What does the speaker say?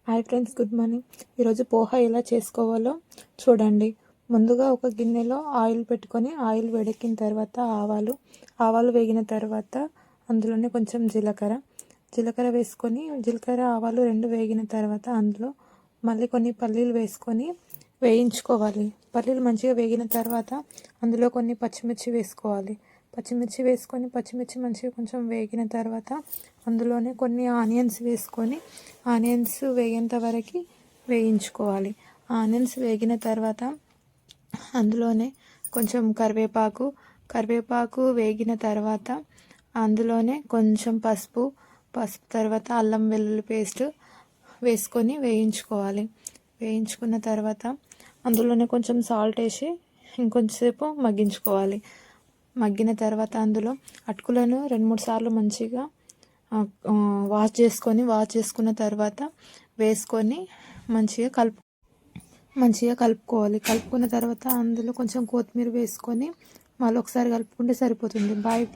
Hi friends, good morning. ఈరోజు పోహా ఎలా చేసుకోవాలో చూడండి. ముందుగా ఒక గిన్నెలో ఆయిల్ పెట్టుకొని ఆయిల్ వేడెక్కిన తర్వాత ఆవాలు వేగిన తర్వాత అందులోనే కొంచెం జీలకర్ర వేసుకొని ఆవాలు రెండు వేగిన తర్వాత అందులో మళ్ళీ కొన్ని పల్లీలు వేసుకొని వేయించుకోవాలి. పల్లీలు మంచిగా వేగిన తర్వాత అందులో కొన్ని పచ్చిమిర్చి వేసుకోవాలి. పచ్చిమిర్చి మంచిగా కొంచెం వేగిన తర్వాత అందులోనే కొన్ని ఆనియన్స్ వేసుకొని ఆనియన్స్ వేగేంత వరకు వేయించుకోవాలి. ఆనియన్స్ వేగిన తర్వాత అందులోనే కొంచెం కరివేపాకు వేగిన తర్వాత అందులోనే కొంచెం పసుపు తర్వాత అల్లం వెల్లుల్లి పేస్ట్ వేసుకొని వేయించుకోవాలి. వేయించుకున్న తర్వాత అందులోనే కొంచెం సాల్ట్ వేసి ఇంకొంచెంసేపు మగ్గించుకోవాలి. మగ్గిన తర్వాత అందులో అటుకులను 2-3 సార్లు మంచిగా వాష్ చేసుకున్న తర్వాత వేసుకొని మంచిగా కలుపుకోవాలి. కలుపుకున్న తర్వాత అందులో కొంచెం కొత్తిమీర వేసుకొని మళ్ళీ ఒకసారి కలుపుకుంటే సరిపోతుంది. బాయ్.